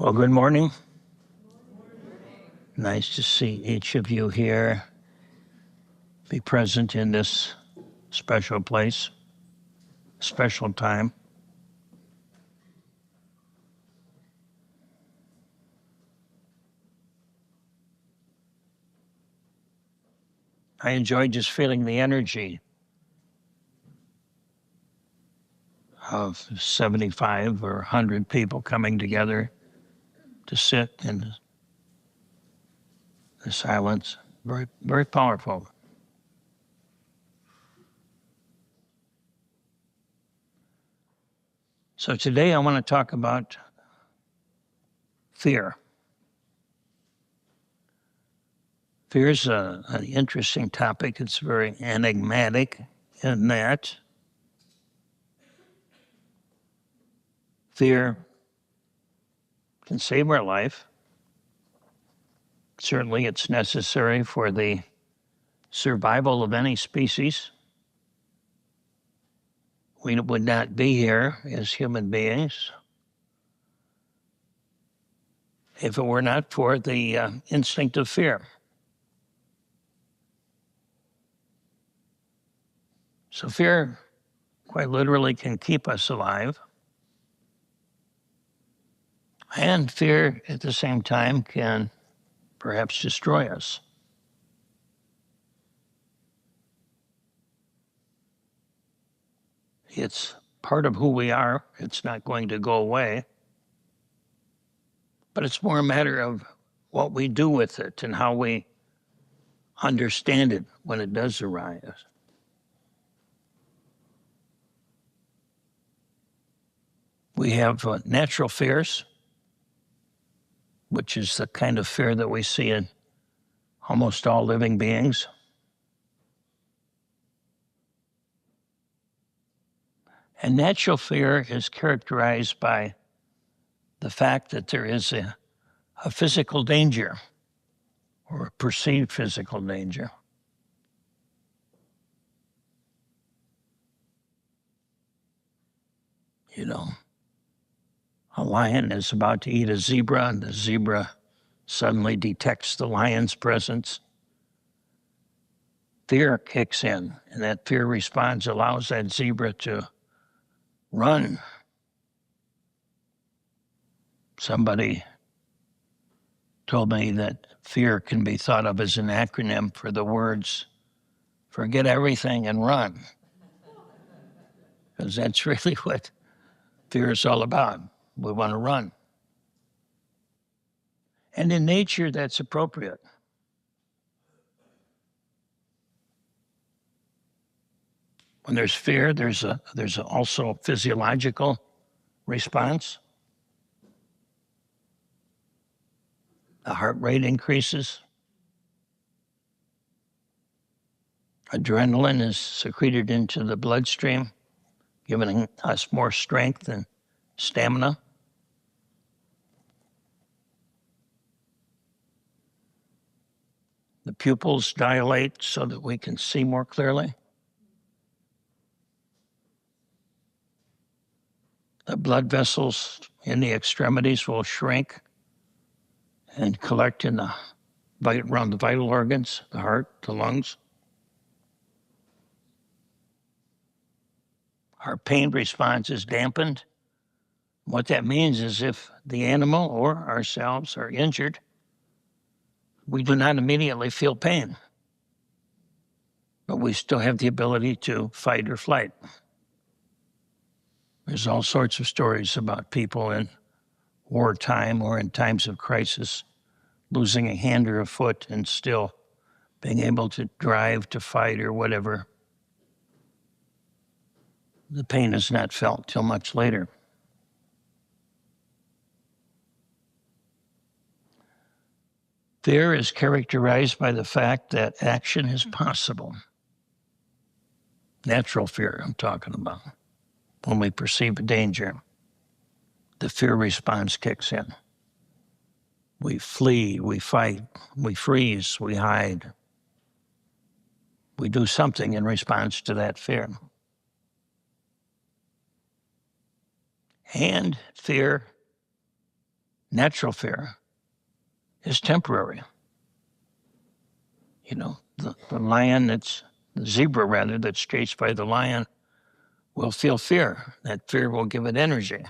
Well, good morning. Nice to see each of you here, be present in this special place, special time. I enjoy just feeling the energy of 75 or 100 people coming together to sit in the silence. Very, very powerful. So today I want to talk about fear. Fear is an interesting topic. It's very enigmatic in that fear can save our life. Certainly it's necessary for the survival of any species. We would not be here as human beings if it were not for the instinct of fear. So fear quite literally can keep us alive. And fear at the same time can perhaps destroy us. It's part of who we are. It's not going to go away. But it's more a matter of what we do with it and how we understand it when it does arise. We have natural fears, which is the kind of fear that we see in almost all living beings. And natural fear is characterized by the fact that there is a physical danger or a perceived physical danger. You know, a lion is about to eat a zebra, and the zebra suddenly detects the lion's presence. Fear kicks in, and that fear response allows that zebra to run. Somebody told me that fear can be thought of as an acronym for the words, forget everything and run. Because that's really what fear is all about. We want to run. And in nature, that's appropriate. When there's fear, there's also a physiological response. The heart rate increases. Adrenaline is secreted into the bloodstream, giving us more strength and stamina. The pupils dilate so that we can see more clearly. The blood vessels in the extremities will shrink and collect around the vital organs, the heart, the lungs. Our pain response is dampened. What that means is if the animal or ourselves are injured, we do not immediately feel pain, but we still have the ability to fight or flight. There's all sorts of stories about people in wartime or in times of crisis losing a hand or a foot and still being able to drive, to fight, or whatever. The pain is not felt till much later. Fear is characterized by the fact that action is possible. Natural fear, I'm talking about. When we perceive a danger, the fear response kicks in. We flee, we fight, we freeze, we hide. We do something in response to that fear. And fear Natural fear is temporary. You know, the zebra rather, that's chased by the lion will feel fear. That fear will give it energy.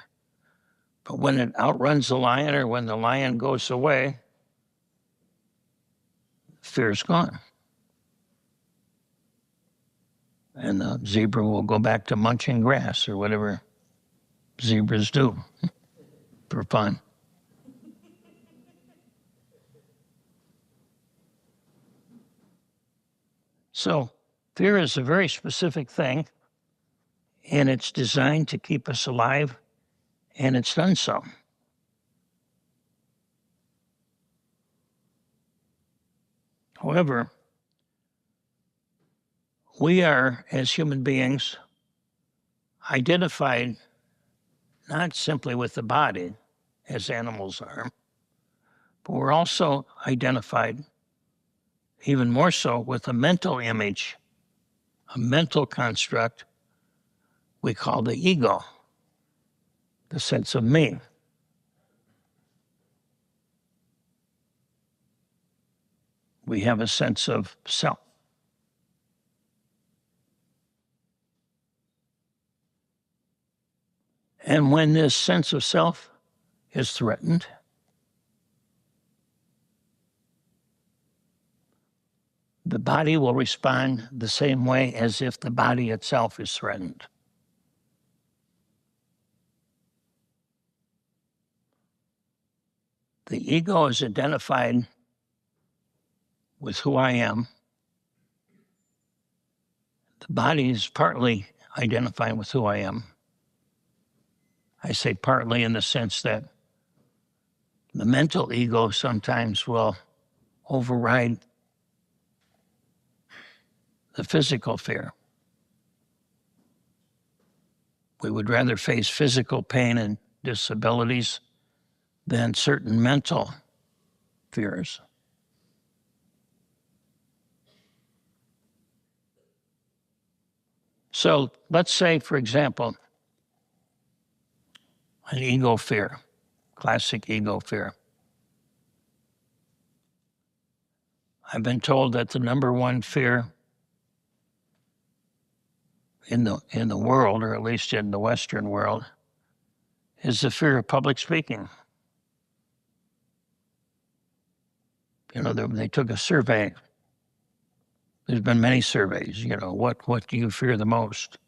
But when it outruns the lion or when the lion goes away, fear is gone. And the zebra will go back to munching grass or whatever zebras do for fun. So fear is a very specific thing, and it's designed to keep us alive, and it's done so. However, we are, as human beings, identified not simply with the body, as animals are, but we're also identified, even more so, with a mental image, a mental construct we call the ego, the sense of me. We have a sense of self. And when this sense of self is threatened, the body will respond the same way as if the body itself is threatened. The ego is identified with who I am. The body is partly identified with who I am. I say partly in the sense that the mental ego sometimes will override the physical fear. We would rather face physical pain and disabilities than certain mental fears. So let's say, for example, an ego fear, classic ego fear. I've been told that the number one fear in the world, or at least in the Western world, is the fear of public speaking. You know, they took a survey. There's been many surveys, you know, what do you fear the most?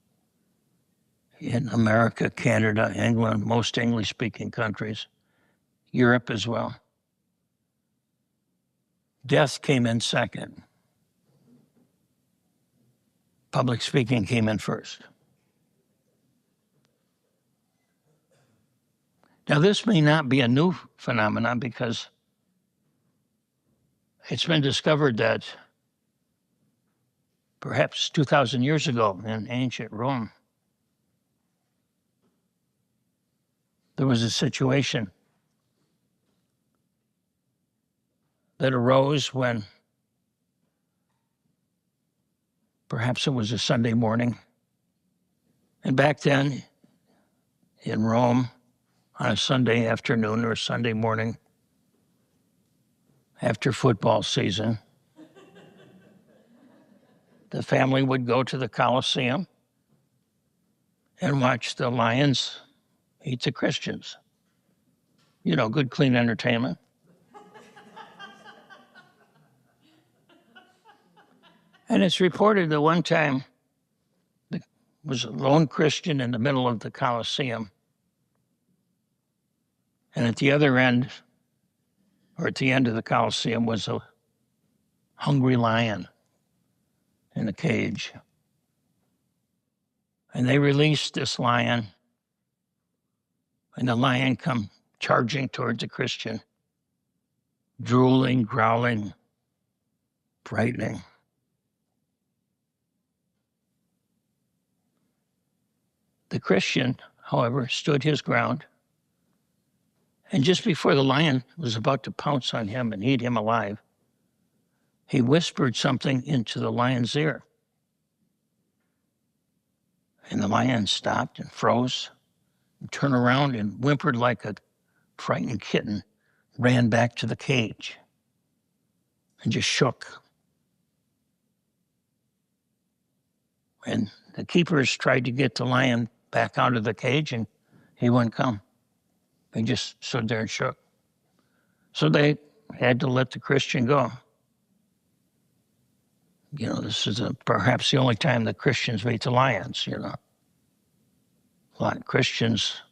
In America, Canada, England, most English-speaking countries, Europe as well. Death came in second. Public speaking came in first. Now, this may not be a new phenomenon because it's been discovered that perhaps 2,000 years ago in ancient Rome, there was a situation that arose when perhaps it was a Sunday morning. And back then in Rome, on a Sunday afternoon or Sunday morning, after football season, the family would go to the Colosseum and watch the lions eat the Christians. You know, good, clean entertainment. And it's reported that one time there was a lone Christian in the middle of the Colosseum. And at the other end, or at the end of the Colosseum, was a hungry lion in a cage. And they released this lion, and the lion come charging towards the Christian, drooling, growling, frightening. The Christian, however, stood his ground, and just before the lion was about to pounce on him and eat him alive, he whispered something into the lion's ear. And the lion stopped and froze and turned around and whimpered like a frightened kitten ran back to the cage and just shook. And the keepers tried to get the lion back out of the cage, and he wouldn't come. He just stood there and shook. So they had to let the Christian go. This is perhaps the only time the Christians meet the lions, A lot of Christians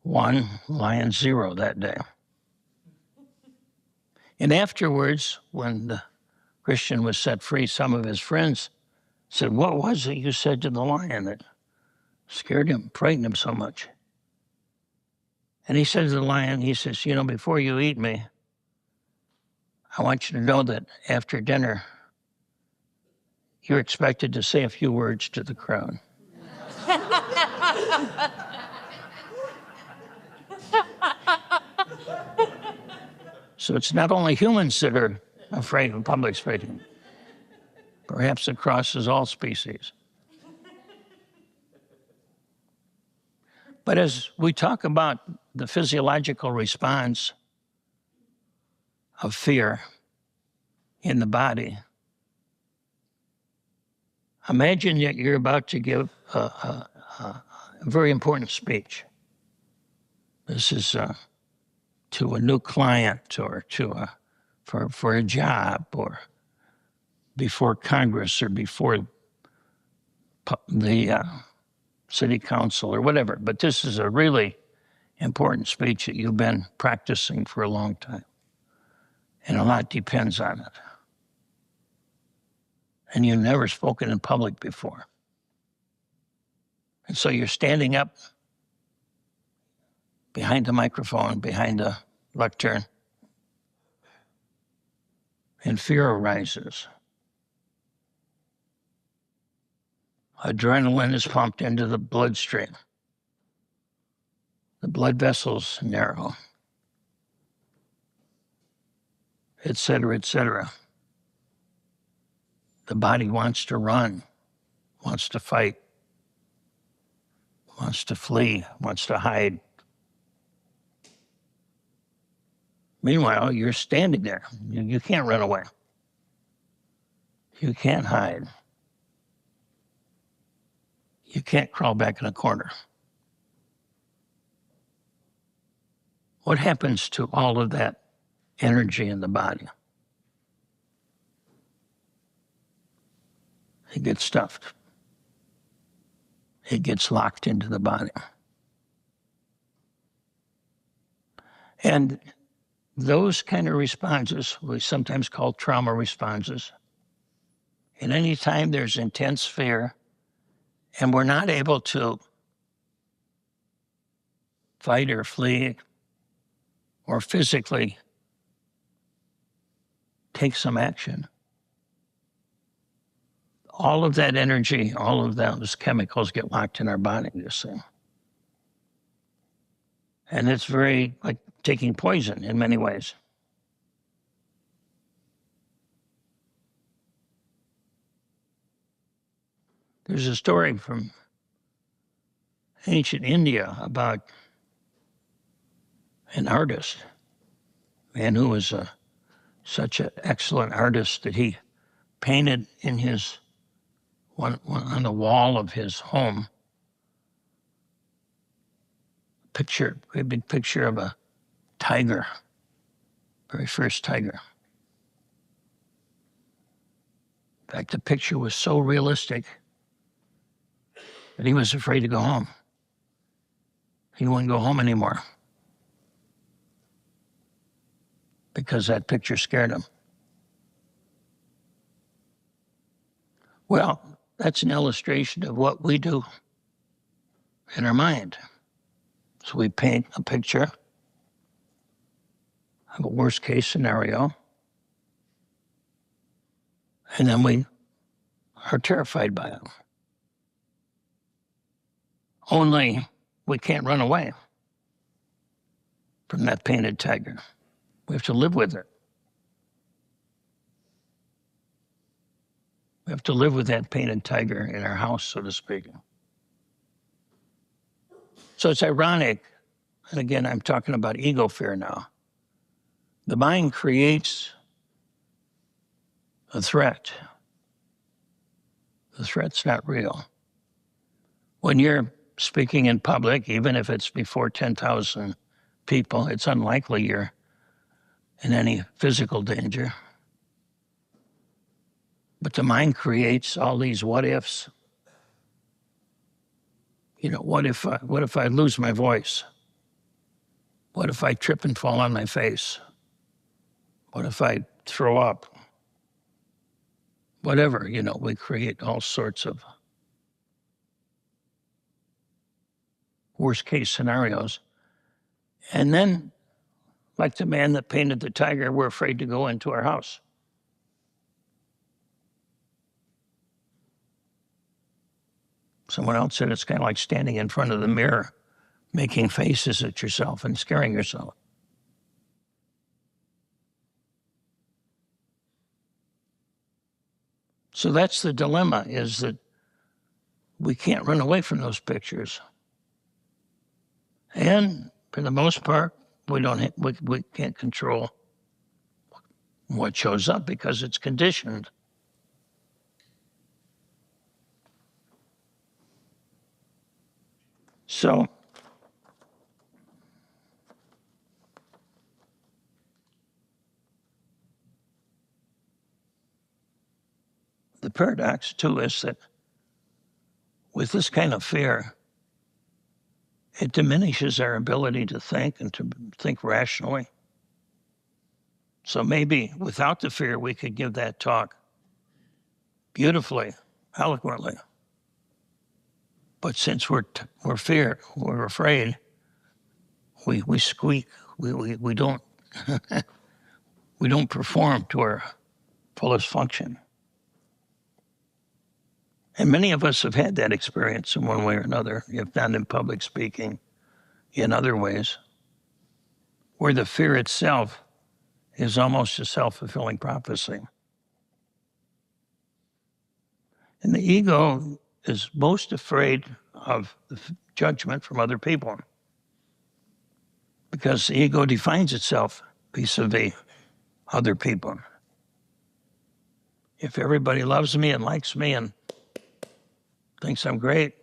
1, lions 0 that day. And afterwards, when the Christian was set free, some of his friends said, "What was it you said to the lion that scared him, frightened him so much?" And he said to the lion, he says, "Before you eat me, I want you to know that after dinner, you're expected to say a few words to the crowd." So it's not only humans that are afraid of public speaking. Perhaps it crosses all species. But as we talk about the physiological response of fear in the body, imagine that you're about to give a very important speech. This is to a new client or for a job or before Congress or before the city council or whatever. But this is a really important speech that you've been practicing for a long time. And a lot depends on it. And you've never spoken in public before. And so you're standing up behind the microphone, behind the lectern, and fear arises. Adrenaline is pumped into the bloodstream. The blood vessels narrow, et cetera, et cetera. The body wants to run, wants to fight, wants to flee, wants to hide. Meanwhile, you're standing there. You can't run away. You can't hide. You can't crawl back in a corner. What happens to all of that energy in the body? It gets stuffed. It gets locked into the body. And those kind of responses, we sometimes call trauma responses. And any time there's intense fear and we're not able to fight or flee or physically take some action, all of that energy, all of those chemicals get locked in our body, you see. And it's very like taking poison in many ways. There's a story from ancient India about an artist, a man who was such an excellent artist that he painted in his on the wall of his home a big picture of a tiger, very first tiger. In fact, the picture was so realistic that he was afraid to go home. He wouldn't go home anymore because that picture scared him. Well, that's an illustration of what we do in our mind. So we paint a picture of a worst case scenario, and then we are terrified by it. Only we can't run away from that painted tiger. We have to live with it. We have to live with that painted tiger in our house, so to speak. So it's ironic and again, I'm talking about ego fear now. The mind creates a threat. The threat's not real. When you're speaking in public, even if it's before 10,000 people, it's unlikely you're in any physical danger. But the mind creates all these what ifs. You know, what if I lose my voice? What if I trip and fall on my face? What if I throw up? Whatever, you know, we create all sorts of worst case scenarios. And then, like the man that painted the tiger, we're afraid to go into our house. Someone else said it's kind of like standing in front of the mirror, making faces at yourself and scaring yourself. So that's the dilemma, is that we can't run away from those pictures. And for the most part, we can't control what shows up because it's conditioned. So the paradox too is that with this kind of fear, it diminishes our ability to think and to think rationally. So maybe without the fear, we could give that talk beautifully, eloquently. But since we're feared, we're afraid, we squeak. We don't we don't perform to our fullest function. And many of us have had that experience in one way or another, if not in public speaking, in other ways, where the fear itself is almost a self-fulfilling prophecy. And the ego is most afraid of the judgment from other people because the ego defines itself vis-a-vis other people. If everybody loves me and likes me and thinks I'm great,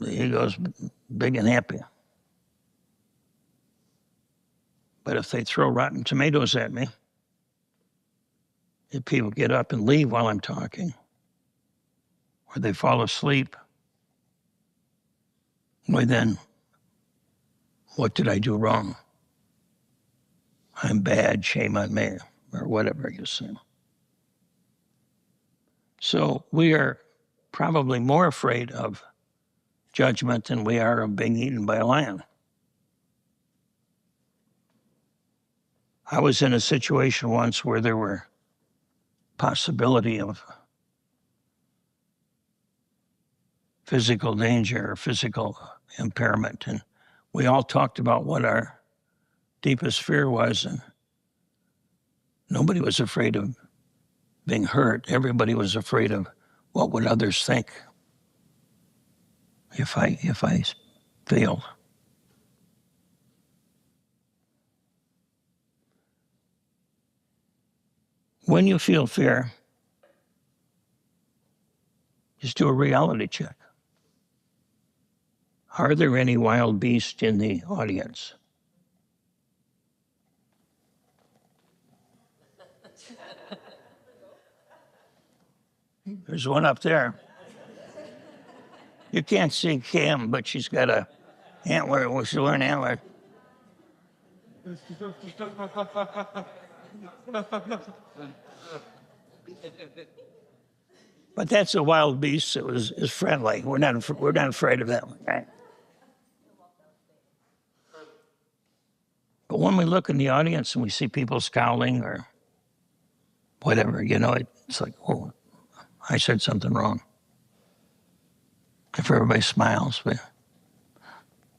the ego's big and happy. But if they throw rotten tomatoes at me, if people get up and leave while I'm talking, or they fall asleep, why then, what did I do wrong? I'm bad, shame on me, or whatever you say. So we are probably more afraid of judgment than we are of being eaten by a lion. I was in a situation once where there were possibility of physical danger or physical impairment. And we all talked about what our deepest fear was. And nobody was afraid of being hurt. Everybody was afraid of what would others think if I failed. When you feel fear, just do a reality check. Are there any wild beasts in the audience? There's one up there. You can't see Cam, but she's got a antler. Well, she'll learn antler. But that's a wild beast that is friendly. We're not afraid of that one, right? But when we look in the audience and we see people scowling or whatever, you know, it's like, oh, I said something wrong. If everybody smiles, but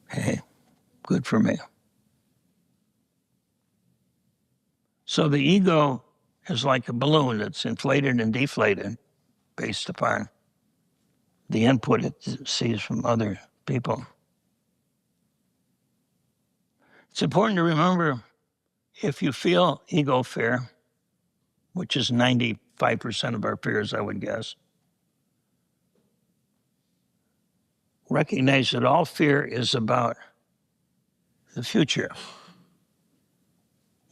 hey, good for me. So the ego is like a balloon that's inflated and deflated based upon the input it sees from other people. It's important to remember, if you feel ego fear, which is 95% of our fears, I would guess, recognize that all fear is about the future.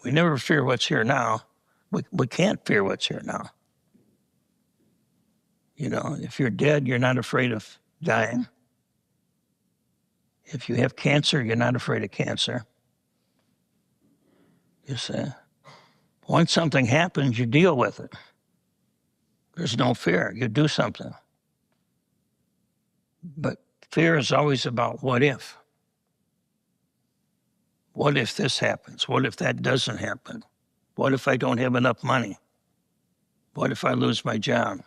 We never fear what's here now. We can't fear what's here now. You know, if you're dead, you're not afraid of dying. If you have cancer, you're not afraid of cancer. You see, once something happens, you deal with it. There's no fear. You do something. But fear is always about what if. What if this happens? What if that doesn't happen? What if I don't have enough money? What if I lose my job?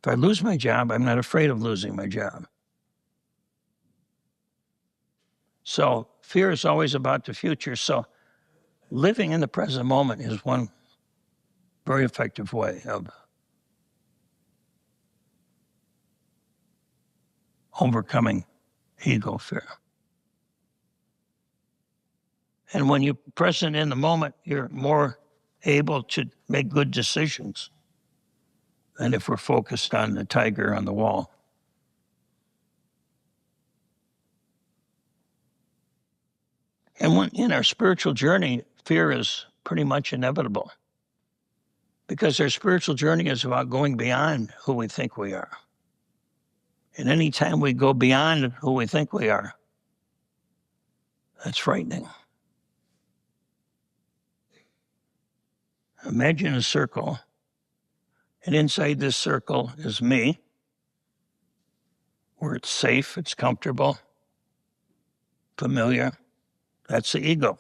If I lose my job, I'm not afraid of losing my job. So fear is always about the future. So living in the present moment is one very effective way of overcoming ego fear. And when you're present in the moment, you're more able to make good decisions than if we're focused on the tiger on the wall. And when in our spiritual journey, fear is pretty much inevitable, because our spiritual journey is about going beyond who we think we are. And any time we go beyond who we think we are, that's frightening. Imagine a circle, and inside this circle is me, where it's safe, it's comfortable, familiar. That's the ego.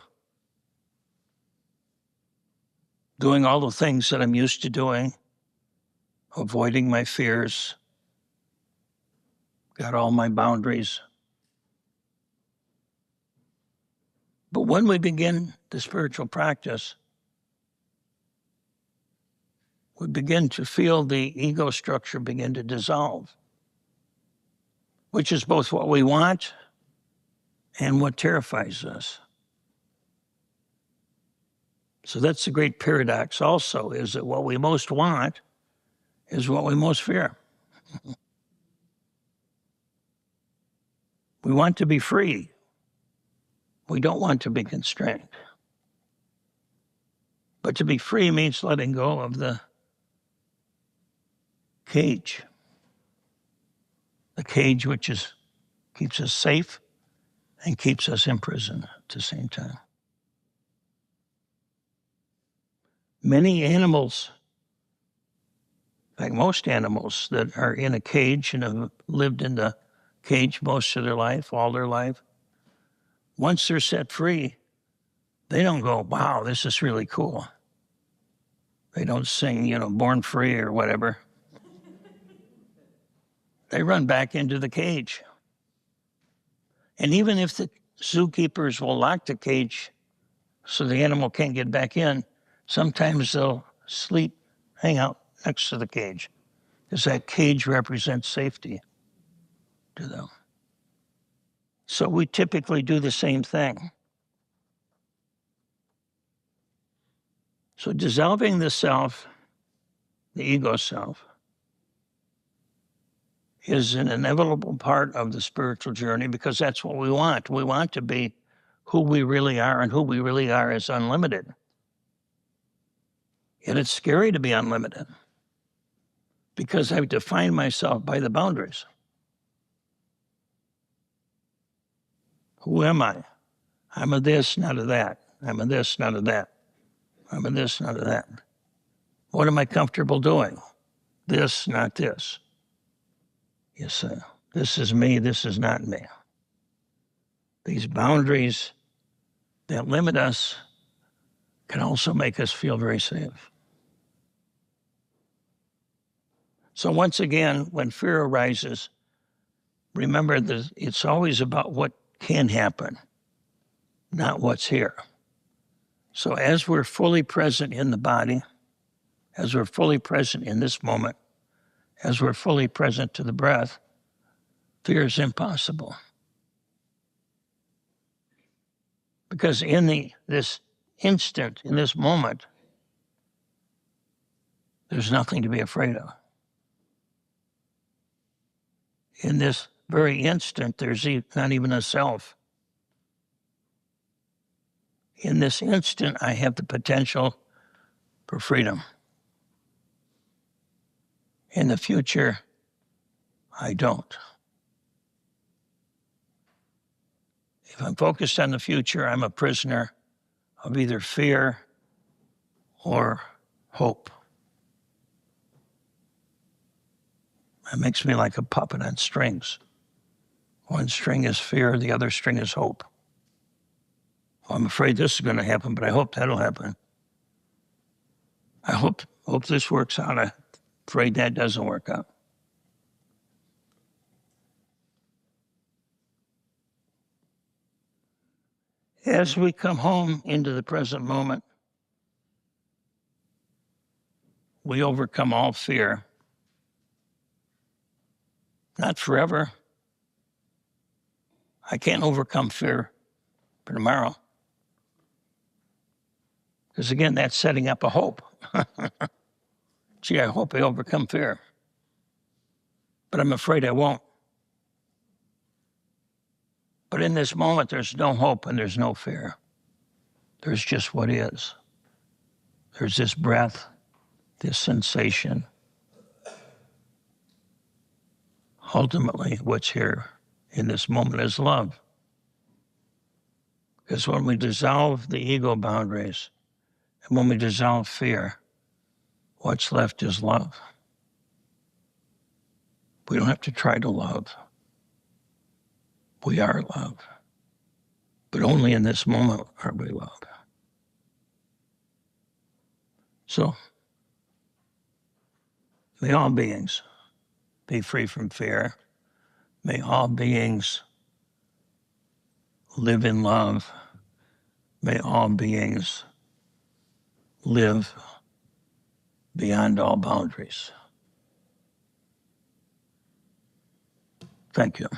Doing all the things that I'm used to doing, avoiding my fears, got all my boundaries. But when we begin the spiritual practice, we begin to feel the ego structure begin to dissolve, which is both what we want and what terrifies us. So that's the great paradox also, is that what we most want is what we most fear. We want to be free. We don't want to be constrained. But to be free means letting go of the cage which keeps us safe and keeps us in prison at the same time. Many animals, in fact, most animals that are in a cage and have lived in the cage most of their life, all their life, once they're set free, they don't go, wow, this is really cool. They don't sing, Born Free or whatever. They run back into the cage. And even if the zookeepers will lock the cage so the animal can't get back in, sometimes they'll hang out next to the cage, because that cage represents safety to them. So we typically do the same thing. So dissolving the self, the ego self, is an inevitable part of the spiritual journey, because that's what we want. We want to be who we really are, and who we really are is unlimited. Yet it's scary to be unlimited, because I've defined myself by the boundaries. Who am I? I'm a this, not a that. I'm a this, not a that. I'm a this, not a that. What am I comfortable doing? This, not this. You see, this is me, this is not me. These boundaries that limit us can also make us feel very safe. So once again, when fear arises, remember that it's always about what can happen, not what's here. So as we're fully present in the body, as we're fully present in this moment, as we're fully present to the breath, fear is impossible. Because in this instant, in this moment, there's nothing to be afraid of. In this very instant, there's not even a self. In this instant, I have the potential for freedom. In the future, I don't. If I'm focused on the future, I'm a prisoner of either fear or hope. It makes me like a puppet on strings. One string is fear, the other string is hope. Well, I'm afraid this is going to happen, but I hope that'll happen. I hope this works out. I'm afraid that doesn't work out. As we come home into the present moment, we overcome all fear. Not forever. I can't overcome fear for tomorrow. Because again, that's setting up a hope. Gee, I hope I overcome fear. But I'm afraid I won't. But in this moment, there's no hope and there's no fear. There's just what is. There's this breath, this sensation. Ultimately, what's here in this moment is love. Because when we dissolve the ego boundaries and when we dissolve fear, what's left is love. We don't have to try to love. We are love. But only in this moment are we love. So, may all beings be free from fear. May all beings live in love. May all beings live beyond all boundaries. Thank you.